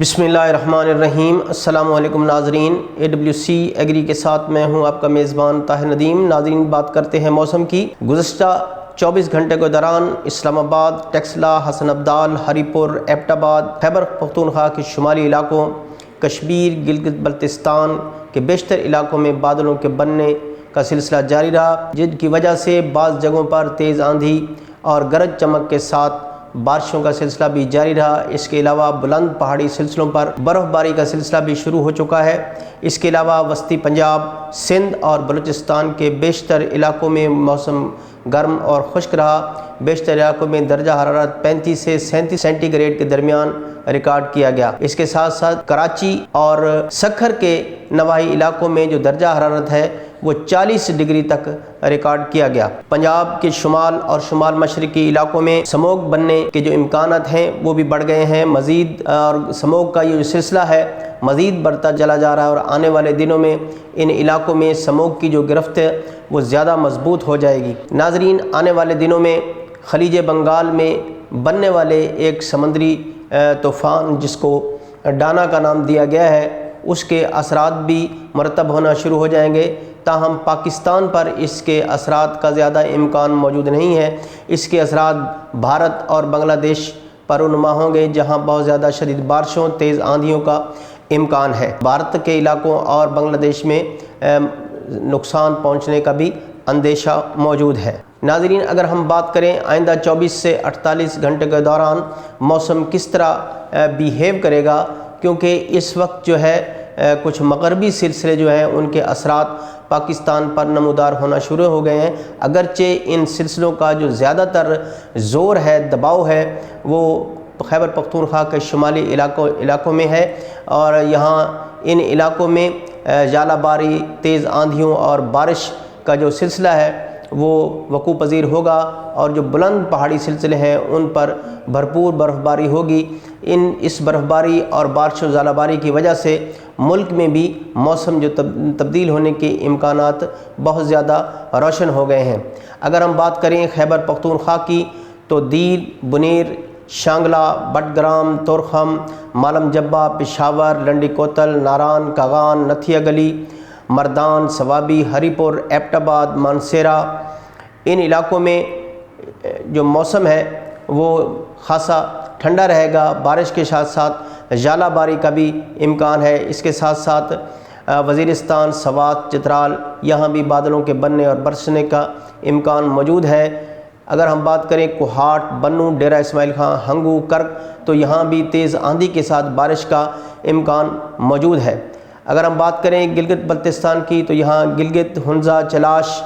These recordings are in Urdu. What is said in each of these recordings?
بسم اللہ الرحمن الرحیم۔ السلام علیکم ناظرین، AWC ایگری کے ساتھ میں ہوں آپ کا میزبان طاہر ندیم۔ ناظرین، بات کرتے ہیں موسم کی۔ گزشتہ 24 گھنٹے کے دوران اسلام آباد، ٹیکسلا، حسن ابدال، ہری پور، ایبٹ آباد، خیبر پختونخوا کے شمالی علاقوں، کشمیر، گلگت بلتستان کے بیشتر علاقوں میں بادلوں کے بننے کا سلسلہ جاری رہا، جن کی وجہ سے بعض جگہوں پر تیز آندھی اور گرج چمک کے ساتھ بارشوں کا سلسلہ بھی جاری رہا۔ اس کے علاوہ بلند پہاڑی سلسلوں پر برف باری کا سلسلہ بھی شروع ہو چکا ہے۔ اس کے علاوہ وسطی پنجاب، سندھ اور بلوچستان کے بیشتر علاقوں میں موسم گرم اور خشک رہا۔ بیشتر علاقوں میں درجہ حرارت 35 سے 37 سینٹی گریڈ کے درمیان ریکارڈ کیا گیا۔ اس کے ساتھ ساتھ کراچی اور سکھر کے نواحی علاقوں میں جو درجہ حرارت ہے وہ 40 ڈگری تک ریکارڈ کیا گیا۔ پنجاب کے شمال اور شمال مشرقی علاقوں میں سموگ بننے کے جو امکانات ہیں وہ بھی بڑھ گئے ہیں۔ مزید اور سموگ کا یہ جو سلسلہ ہے مزید بڑھتا چلا جا رہا ہے اور آنے والے دنوں میں ان علاقوں میں سموگ کی جو گرفت ہے وہ زیادہ مضبوط ہو جائے گی۔ ناظرین، آنے والے دنوں میں خلیج بنگال میں بننے والے ایک سمندری طوفان جس کو ڈانا کا نام دیا گیا ہے، اس کے اثرات بھی مرتب ہونا شروع ہو جائیں گے۔ تاہم پاکستان پر اس کے اثرات کا زیادہ امکان موجود نہیں ہے۔ اس کے اثرات بھارت اور بنگلہ دیش پر رونما ہوں گے، جہاں بہت زیادہ شدید بارشوں، تیز آندھیوں کا امکان ہے۔ بھارت کے علاقوں اور بنگلہ دیش میں نقصان پہنچنے کا بھی اندیشہ موجود ہے۔ ناظرین، اگر ہم بات کریں آئندہ 24 سے 48 گھنٹے کے دوران موسم کس طرح بیہیو کرے گا، کیونکہ اس وقت جو ہے کچھ مغربی سلسلے جو ہیں ان کے اثرات پاکستان پر نمودار ہونا شروع ہو گئے ہیں۔ اگرچہ ان سلسلوں کا جو زیادہ تر زور ہے، دباؤ ہے، وہ خیبر پختونخوا کے شمالی علاقوں میں ہے، اور یہاں ان علاقوں میں ژالہ باری، تیز آندھیوں اور بارش کا جو سلسلہ ہے وہ وقوع پذیر ہوگا، اور جو بلند پہاڑی سلسلے ہیں ان پر بھرپور برف باری ہوگی۔ اس برف باری اور بارش و ژالہ باری کی وجہ سے ملک میں بھی موسم جو تبدیل ہونے کے امکانات بہت زیادہ روشن ہو گئے ہیں۔ اگر ہم بات کریں خیبر پختونخوا کی تو دیل، بنیر، شانگلہ، بٹگرام، تورخم، مالم جبہ، پشاور، لنڈی کوتل، ناران، کاغان، نتھیا گلی، مردان، سوابی، ہری پور، ایبٹ آباد، مانسیرہ، ان علاقوں میں جو موسم ہے وہ خاصا ٹھنڈا رہے گا۔ بارش کے ساتھ ساتھ ژالہ باری کا بھی امکان ہے۔ اس کے ساتھ ساتھ وزیرستان، سوات، چترال، یہاں بھی بادلوں کے بننے اور برسنے کا امکان موجود ہے۔ اگر ہم بات کریں کوہاٹ، بنوں، ڈیرہ اسماعیل خان، ہنگو، کرک، تو یہاں بھی تیز آندھی کے ساتھ بارش کا امکان موجود ہے۔ اگر ہم بات کریں گلگت بلتستان کی تو یہاں گلگت، ہنزا، چلاش،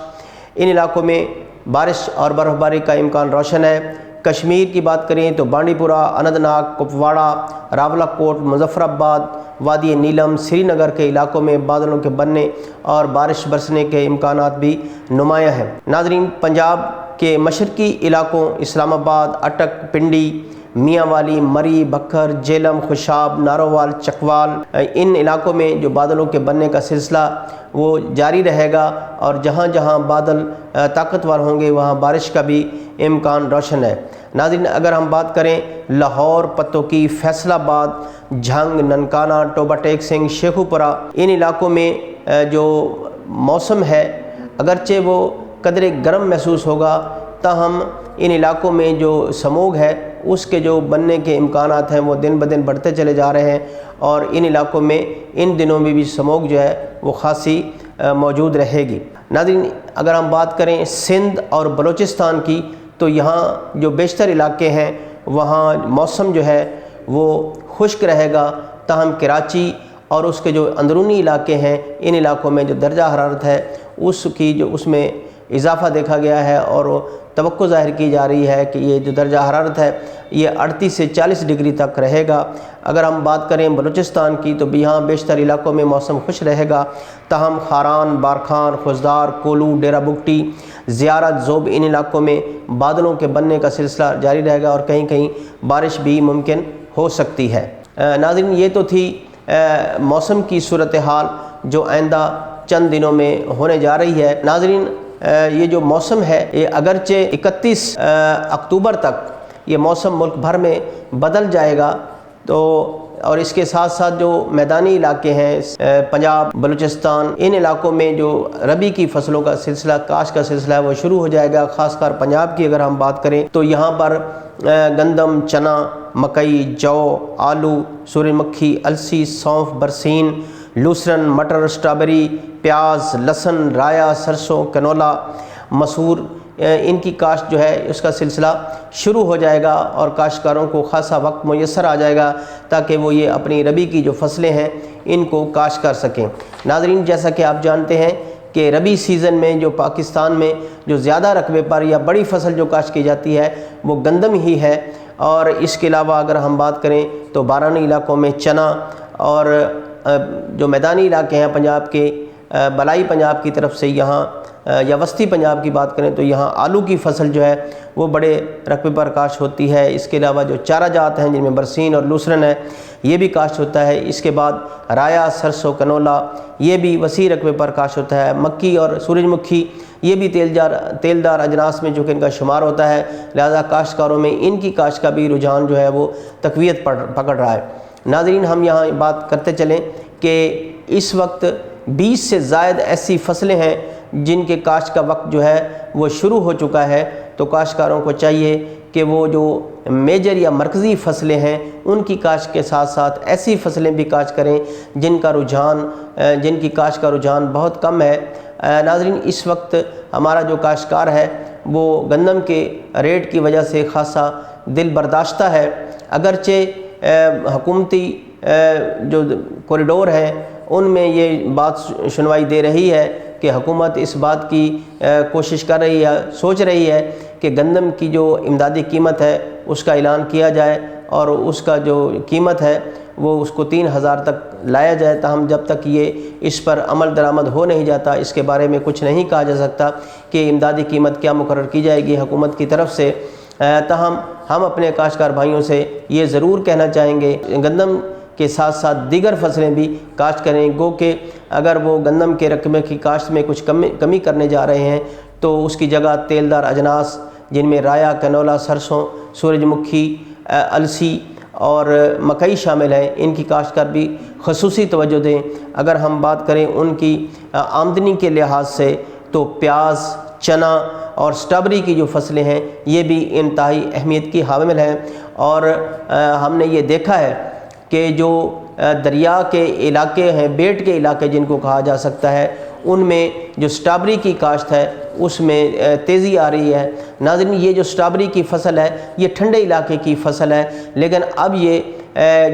ان علاقوں میں بارش اور برف باری کا امکان روشن ہے۔ کشمیر کی بات کریں تو بانڈی پورہ، اننت ناگ، کپواڑہ، راولہ کوٹ، مظفر آباد، وادی نیلم، سری نگر کے علاقوں میں بادلوں کے بننے اور بارش برسنے کے امکانات بھی نمایاں ہیں۔ ناظرین، پنجاب کے مشرقی علاقوں اسلام آباد، اٹک، پنڈی، میاں والی، مری، بکھر، جیلم، خوشاب، نارووال، چکوال، ان علاقوں میں جو بادلوں کے بننے کا سلسلہ وہ جاری رہے گا، اور جہاں جہاں بادل طاقتور ہوں گے وہاں بارش کا بھی امکان روشن ہے۔ ناظرین، اگر ہم بات کریں لاہور، پتوکی، فیصل آباد، جھنگ، ننکانہ، ٹوبہ ٹیک سنگھ، شیخو پورہ، ان علاقوں میں جو موسم ہے اگرچہ وہ قدرے گرم محسوس ہوگا، تاہم ان علاقوں میں جو سموگ ہے اس کے جو بننے کے امکانات ہیں وہ دن بدن بڑھتے چلے جا رہے ہیں، اور ان علاقوں میں ان دنوں میں بھی سموگ جو ہے وہ خاصی موجود رہے گی۔ ناظرین، اگر ہم بات کریں سندھ اور بلوچستان کی تو یہاں جو بیشتر علاقے ہیں وہاں موسم جو ہے وہ خشک رہے گا، تاہم کراچی اور اس کے جو اندرونی علاقے ہیں ان علاقوں میں جو درجہ حرارت ہے اس میں اضافہ دیکھا گیا ہے، اور توقع ظاہر کی جا رہی ہے کہ یہ جو درجہ حرارت ہے یہ 38 سے 40 ڈگری تک رہے گا۔ اگر ہم بات کریں بلوچستان کی تو یہاں بیشتر علاقوں میں موسم خوش رہے گا، تاہم خاران، بارکھان، خوزدار، کولو، ڈیرہ بگٹی، زیارت، زوب، ان علاقوں میں بادلوں کے بننے کا سلسلہ جاری رہے گا، اور کہیں کہیں بارش بھی ممکن ہو سکتی ہے۔ ناظرین، یہ تو تھی موسم کی صورتحال جو آئندہ چند دنوں میں ہونے جا رہی ہے۔ ناظرین، یہ جو موسم ہے یہ اگرچہ 31 اکتوبر تک یہ موسم ملک بھر میں بدل جائے گا، تو اور اس کے ساتھ ساتھ جو میدانی علاقے ہیں پنجاب، بلوچستان، ان علاقوں میں جو ربی کی فصلوں کا سلسلہ، کاشت کا سلسلہ ہے وہ شروع ہو جائے گا۔ خاص کر پنجاب کی اگر ہم بات کریں تو یہاں پر گندم، چنا، مکئی، جو، آلو، سورج مکھی، السی، سونف، برسین، لوسرن، مٹر، اسٹرابیری، پیاز، لہسن، رایا، سرسوں، کنولا، مسور، ان کی کاشت جو ہے اس کا سلسلہ شروع ہو جائے گا اور کاشتکاروں کو خاصا وقت میسر آ جائے گا تاکہ وہ یہ اپنی ربی کی جو فصلیں ہیں ان کو کاشت کر سکیں۔ ناظرین، جیسا کہ آپ جانتے ہیں کہ ربی سیزن میں جو پاکستان میں جو زیادہ رقبے پر یا بڑی فصل جو کاشت کی جاتی ہے وہ گندم ہی ہے، اور اس کے علاوہ اگر ہم بات کریں تو بارانی علاقوں میں چنا، اور جو میدانی علاقے ہیں پنجاب کے، بلائی پنجاب کی طرف سے یہاں یا وسطی پنجاب کی بات کریں تو یہاں آلو کی فصل جو ہے وہ بڑے رقبے پر کاشت ہوتی ہے۔ اس کے علاوہ جو چارہ جات ہیں جن میں برسین اور لوسرن ہے یہ بھی کاشت ہوتا ہے۔ اس کے بعد رایا، سرسوں، کنولا یہ بھی وسیع رقبے پر کاشت ہوتا ہے۔ مکی اور سورج مکھی یہ بھی تیلدار اجناس میں جو کہ ان کا شمار ہوتا ہے، لہذا کاشتکاروں میں ان کی کاشت کا بھی رجحان جو ہے وہ تقویت پکڑ رہا ہے۔ ناظرین، ہم یہاں بات کرتے چلیں کہ اس وقت 20 سے زائد ایسی فصلیں ہیں جن کے کاشت کا وقت جو ہے وہ شروع ہو چکا ہے، تو کاشتکاروں کو چاہیے کہ وہ جو میجر یا مرکزی فصلیں ہیں ان کی کاشت کے ساتھ ساتھ ایسی فصلیں بھی کاشت کریں جن کی کاشت کا رجحان بہت کم ہے۔ ناظرین، اس وقت ہمارا جو کاشتکار ہے وہ گندم کے ریٹ کی وجہ سے خاصا دل برداشتہ ہے، اگرچہ حکومتی جو کوریڈور ہیں ان میں یہ بات سنوائی دے رہی ہے کہ حکومت اس بات کی کوشش کر رہی ہے، سوچ رہی ہے کہ گندم کی جو امدادی قیمت ہے اس کا اعلان کیا جائے اور اس کا جو قیمت ہے وہ اس کو 3000 تک لایا جائے، تاہم جب تک یہ اس پر عمل درآمد ہو نہیں جاتا اس کے بارے میں کچھ نہیں کہا جا سکتا کہ امدادی قیمت کیا مقرر کی جائے گی حکومت کی طرف سے۔ تاہم ہم اپنے کاشتکار بھائیوں سے یہ ضرور کہنا چاہیں گے گندم کے ساتھ ساتھ دیگر فصلیں بھی کاشت کریں، گو کہ اگر وہ گندم کے رقبے کی کاشت میں کچھ کمی کرنے جا رہے ہیں تو اس کی جگہ تیلدار اجناس جن میں رایا، کنولا، سرسوں، سورج مکھی، السی اور مکئی شامل ہیں ان کی کاشت پر بھی خصوصی توجہ دیں۔ اگر ہم بات کریں ان کی آمدنی کے لحاظ سے تو پیاز، چنا اور اسٹرابیری کی جو فصلیں ہیں یہ بھی انتہائی اہمیت کی حامل ہیں، اور ہم نے یہ دیکھا ہے کہ جو دریا کے علاقے ہیں، بیٹ کے علاقے جن کو کہا جا سکتا ہے، ان میں جو اسٹرابیری کی کاشت ہے اس میں تیزی آ رہی ہے۔ ناظرین، یہ جو اسٹرابیری کی فصل ہے یہ ٹھنڈے علاقے کی فصل ہے، لیکن اب یہ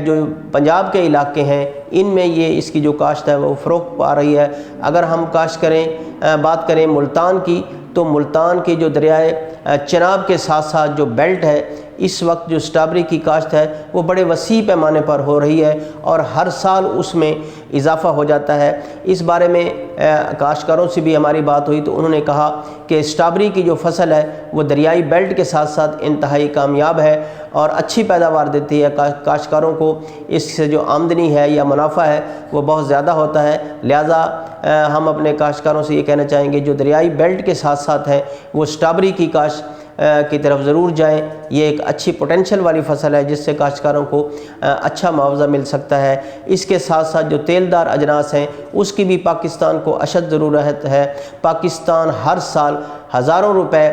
جو پنجاب کے علاقے ہیں ان میں یہ اس کی جو کاشت ہے وہ فروغ پا رہی ہے۔ اگر ہم بات کریں ملتان کی تو ملتان کے جو دریائے چناب کے ساتھ ساتھ جو بیلٹ ہے اس وقت جو اسٹرابیری کی کاشت ہے وہ بڑے وسیع پیمانے پر ہو رہی ہے اور ہر سال اس میں اضافہ ہو جاتا ہے۔ اس بارے میں کاشتکاروں سے بھی ہماری بات ہوئی تو انہوں نے کہا کہ اسٹرابیری کی جو فصل ہے وہ دریائی بیلٹ کے ساتھ ساتھ انتہائی کامیاب ہے اور اچھی پیداوار دیتی ہے، کاشتکاروں کو اس سے جو آمدنی ہے یا منافع ہے وہ بہت زیادہ ہوتا ہے۔ لہٰذا ہم اپنے کاشتکاروں سے یہ کہنا چاہیں گے جو دریائی بیلٹ کے ساتھ ساتھ ہیں وہ اسٹرابیری کی کاشت کی طرف ضرور جائیں۔ یہ ایک اچھی پوٹینشل والی فصل ہے جس سے کاشتکاروں کو اچھا معاوضہ مل سکتا ہے۔ اس کے ساتھ ساتھ جو تیلدار اجناس ہیں اس کی بھی پاکستان کو اشد ضرورت ہے۔ پاکستان ہر سال ہزاروں روپے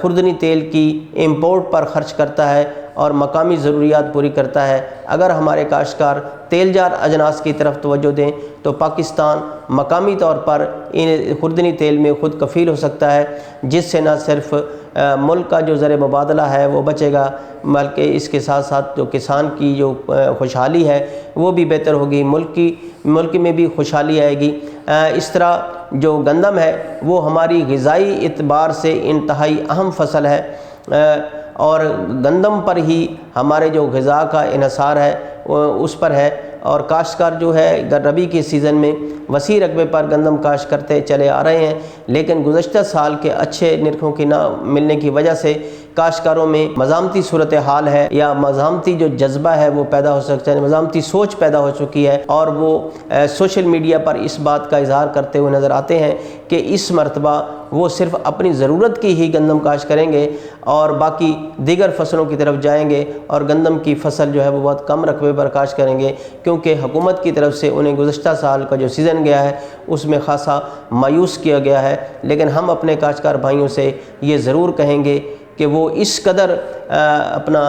خوردنی تیل کی امپورٹ پر خرچ کرتا ہے اور مقامی ضروریات پوری کرتا ہے۔ اگر ہمارے کاشتکار تیلدار اجناس کی طرف توجہ دیں تو پاکستان مقامی طور پر ان خوردنی تیل میں خود کفیل ہو سکتا ہے، جس سے نہ صرف ملک کا جو زر مبادلہ ہے وہ بچے گا بلکہ اس کے ساتھ ساتھ جو کسان کی جو خوشحالی ہے وہ بھی بہتر ہوگی، ملک میں بھی خوشحالی آئے گی۔ اس طرح جو گندم ہے وہ ہماری غذائی اعتبار سے انتہائی اہم فصل ہے اور گندم پر ہی ہمارے جو غذا کا انحصار ہے اس پر ہے، اور کاشتکار جو ہے ربی کے سیزن میں وسیع رقبے پر گندم کاشت کرتے چلے آ رہے ہیں، لیکن گزشتہ سال کے اچھے نرخوں کی نہ ملنے کی وجہ سے کاشتکاروں میں مزاحمتی صورتحال ہے یا مزاحمتی جو جذبہ ہے وہ پیدا ہو سکتا ہے، مزاحمتی سوچ پیدا ہو چکی ہے، اور وہ سوشل میڈیا پر اس بات کا اظہار کرتے ہوئے نظر آتے ہیں کہ اس مرتبہ وہ صرف اپنی ضرورت کی ہی گندم کاشت کریں گے اور باقی دیگر فصلوں کی طرف جائیں گے، اور گندم کی فصل جو ہے وہ بہت کم رقبے پر کاشت کریں گے، کیونکہ حکومت کی طرف سے انہیں گزشتہ سال کا جو سیزن گیا ہے اس میں خاصا مایوس کیا گیا ہے۔ لیکن ہم اپنے کاشتکار بھائیوں سے یہ ضرور کہیں گے کہ وہ اس قدر اپنا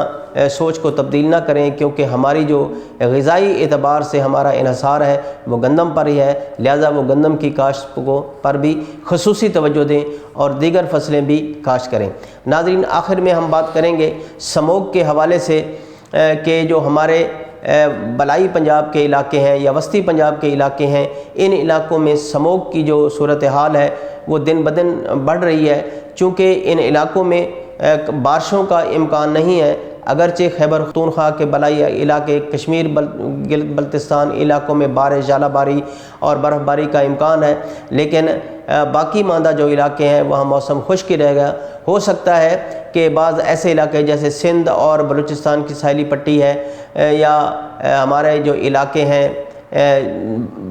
سوچ کو تبدیل نہ کریں، کیونکہ ہماری جو غذائی اعتبار سے ہمارا انحصار ہے وہ گندم پر ہی ہے، لہذا وہ گندم کی کاشت پر بھی خصوصی توجہ دیں اور دیگر فصلیں بھی کاشت کریں۔ ناظرین، آخر میں ہم بات کریں گے سموگ کے حوالے سے کہ جو ہمارے بلائی پنجاب کے علاقے ہیں یا وسطی پنجاب کے علاقے ہیں، ان علاقوں میں سموگ کی جو صورتحال ہے وہ دن بدن بڑھ رہی ہے، چونکہ ان علاقوں میں بارشوں کا امکان نہیں ہے۔ اگرچہ خیبر پختونخوا کے بلائی علاقے، کشمیر، بلتستان علاقوں میں بارش، ژالہ باری اور برف باری کا امکان ہے، لیکن باقی ماندہ جو علاقے ہیں وہاں موسم خشک رہے گا۔ ہو سکتا ہے کہ بعض ایسے علاقے جیسے سندھ اور بلوچستان کی ساحلی پٹی ہے یا ہمارے جو علاقے ہیں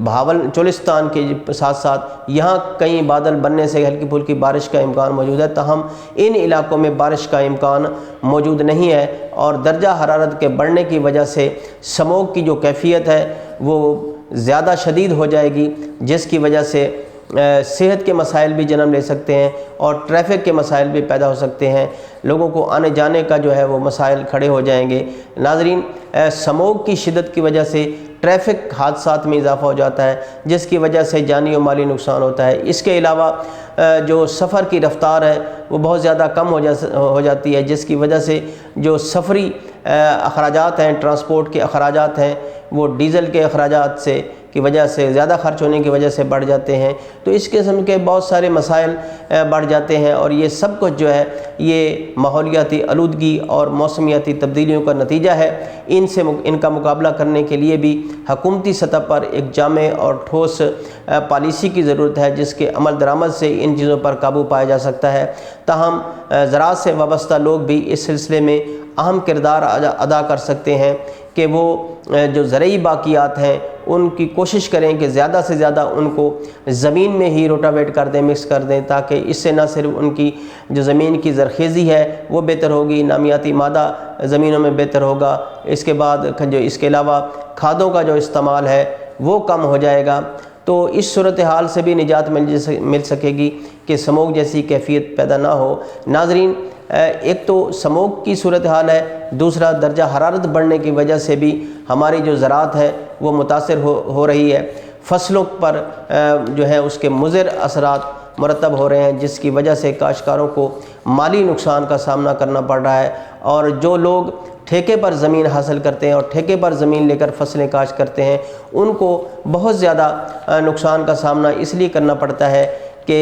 بھاول چولستان کے ساتھ ساتھ یہاں کئی بادل بننے سے ہلکی پھلکی بارش کا امکان موجود ہے، تاہم ان علاقوں میں بارش کا امکان موجود نہیں ہے، اور درجہ حرارت کے بڑھنے کی وجہ سے سموگ کی جو کیفیت ہے وہ زیادہ شدید ہو جائے گی، جس کی وجہ سے صحت کے مسائل بھی جنم لے سکتے ہیں اور ٹریفک کے مسائل بھی پیدا ہو سکتے ہیں، لوگوں کو آنے جانے کا جو ہے وہ مسائل کھڑے ہو جائیں گے۔ ناظرین، سموگ کی شدت کی وجہ سے ٹریفک حادثات میں اضافہ ہو جاتا ہے، جس کی وجہ سے جانی و مالی نقصان ہوتا ہے۔ اس کے علاوہ جو سفر کی رفتار ہے وہ بہت زیادہ کم ہو جاتی ہے، جس کی وجہ سے جو سفری اخراجات ہیں، ٹرانسپورٹ کے اخراجات ہیں، وہ ڈیزل کے اخراجات کی وجہ سے زیادہ خرچ ہونے کی وجہ سے بڑھ جاتے ہیں۔ تو اس قسم کے بہت سارے مسائل بڑھ جاتے ہیں، اور یہ سب کچھ جو ہے یہ ماحولیاتی آلودگی اور موسمیاتی تبدیلیوں کا نتیجہ ہے۔ ان کا مقابلہ کرنے کے لیے بھی حکومتی سطح پر ایک جامع اور ٹھوس پالیسی کی ضرورت ہے، جس کے عمل درآمد سے ان چیزوں پر قابو پایا جا سکتا ہے۔ تاہم زراعت سے وابستہ لوگ بھی اس سلسلے میں اہم کردار ادا کر سکتے ہیں کہ وہ جو زرعی باقیات ہیں ان کی کوشش کریں کہ زیادہ سے زیادہ ان کو زمین میں ہی روٹاویٹ کر دیں، مکس کر دیں، تاکہ اس سے نہ صرف ان کی جو زمین کی زرخیزی ہے وہ بہتر ہوگی، نامیاتی مادہ زمینوں میں بہتر ہوگا، اس کے علاوہ کھادوں کا جو استعمال ہے وہ کم ہو جائے گا۔ تو اس صورتحال سے بھی نجات مل سکے گی کہ سموگ جیسی کیفیت پیدا نہ ہو۔ ناظرین، ایک تو سموگ کی صورتحال ہے، دوسرا درجہ حرارت بڑھنے کی وجہ سے بھی ہماری جو زراعت ہے وہ متاثر ہو رہی ہے، فصلوں پر جو ہے اس کے مضر اثرات مرتب ہو رہے ہیں، جس کی وجہ سے کاشتکاروں کو مالی نقصان کا سامنا کرنا پڑ رہا ہے، اور جو لوگ ٹھیکے پر زمین حاصل کرتے ہیں اور ٹھیکے پر زمین لے کر فصلیں کاشت کرتے ہیں ان کو بہت زیادہ نقصان کا سامنا اس لیے کرنا پڑتا ہے کہ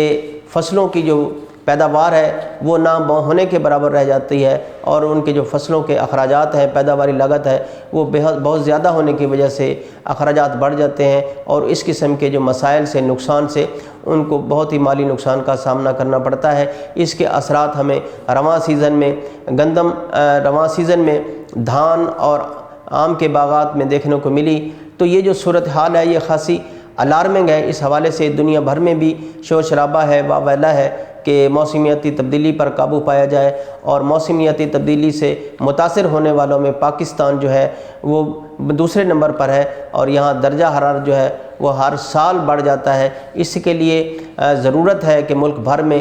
فصلوں کی جو پیداوار ہے وہ نہ ہونے کے برابر رہ جاتی ہے، اور ان کے جو فصلوں کے اخراجات ہیں، پیداواری لاگت ہے وہ بہت زیادہ ہونے کی وجہ سے اخراجات بڑھ جاتے ہیں، اور اس قسم کے جو مسائل سے، نقصان سے ان کو بہت ہی مالی نقصان کا سامنا کرنا پڑتا ہے۔ اس کے اثرات ہمیں رواں سیزن میں دھان اور آم کے باغات میں دیکھنے کو ملی۔ تو یہ جو صورتحال ہے یہ خاصی الارمنگ ہے، اس حوالے سے دنیا بھر میں بھی شور شرابہ ہے، واویلا ہے کہ موسمیاتی تبدیلی پر قابو پایا جائے، اور موسمیاتی تبدیلی سے متاثر ہونے والوں میں پاکستان جو ہے وہ دوسرے نمبر پر ہے، اور یہاں درجہ حرارت جو ہے وہ ہر سال بڑھ جاتا ہے۔ اس کے لیے ضرورت ہے کہ ملک بھر میں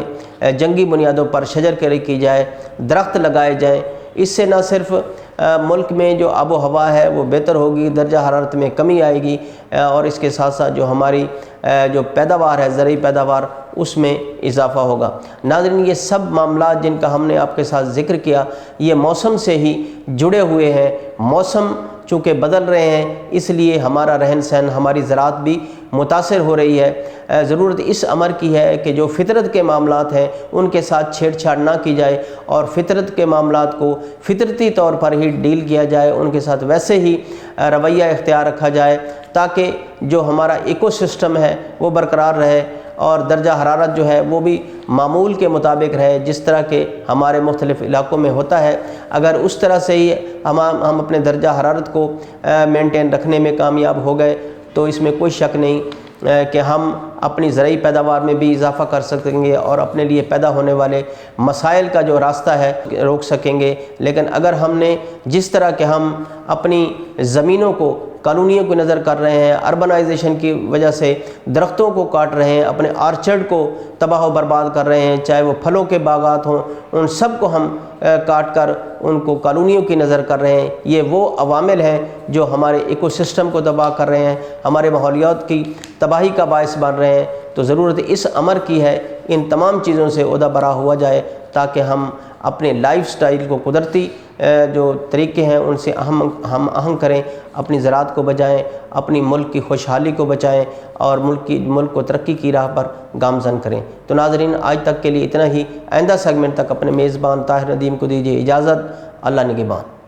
جنگی بنیادوں پر شجر کاری کی جائے، درخت لگائے جائیں۔ اس سے نہ صرف ملک میں جو آب و ہوا ہے وہ بہتر ہوگی، درجہ حرارت میں کمی آئے گی، اور اس کے ساتھ ساتھ جو ہماری جو پیداوار ہے، زرعی پیداوار، اس میں اضافہ ہوگا۔ ناظرین، یہ سب معاملات جن کا ہم نے آپ کے ساتھ ذکر کیا یہ موسم سے ہی جڑے ہوئے ہیں۔ موسم چونکہ بدل رہے ہیں اس لیے ہمارا رہن سہن، ہماری زراعت بھی متاثر ہو رہی ہے۔ ضرورت اس امر کی ہے کہ جو فطرت کے معاملات ہیں ان کے ساتھ چھیڑ چھاڑ نہ کی جائے، اور فطرت کے معاملات کو فطرتی طور پر ہی ڈیل کیا جائے، ان کے ساتھ ویسے ہی رویہ اختیار رکھا جائے، تاکہ جو ہمارا ایکو سسٹم ہے وہ برقرار رہے، اور درجہ حرارت جو ہے وہ بھی معمول کے مطابق رہے، جس طرح کہ ہمارے مختلف علاقوں میں ہوتا ہے۔ اگر اس طرح سے ہی ہم اپنے درجہ حرارت کو مینٹین رکھنے میں کامیاب ہو گئے تو اس میں کوئی شک نہیں کہ ہم اپنی زرعی پیداوار میں بھی اضافہ کر سکیں گے اور اپنے لیے پیدا ہونے والے مسائل کا جو راستہ ہے روک سکیں گے۔ لیکن اگر ہم نے جس طرح کہ ہم اپنی زمینوں کو کالونیوں کو نظر کر رہے ہیں، اربنائزیشن کی وجہ سے درختوں کو کاٹ رہے ہیں، اپنے آرچرڈ کو تباہ و برباد کر رہے ہیں، چاہے وہ پھلوں کے باغات ہوں، ان سب کو ہم کاٹ کر ان کو کالونیوں کی نظر کر رہے ہیں، یہ وہ عوامل ہیں جو ہمارے ایکو سسٹم کو تباہ کر رہے ہیں، ہمارے ماحولیات کی تباہی کا باعث بن رہے ہیں۔ تو ضرورت اس امر کی ہے ان تمام چیزوں سے عہدہ برا ہوا جائے تاکہ ہم اپنے لائف سٹائل کو قدرتی جو طریقے ہیں ان سے ہم آہنگ کریں، اپنی زراعت کو بچائیں، اپنی ملک کی خوشحالی کو بچائیں اور ملک کو ترقی کی راہ پر گامزن کریں۔ تو ناظرین، آج تک کے لیے اتنا ہی۔ آئندہ سیگمنٹ تک اپنے میزبان طاہر ندیم کو دیجیے اجازت۔ اللہ نگہبان۔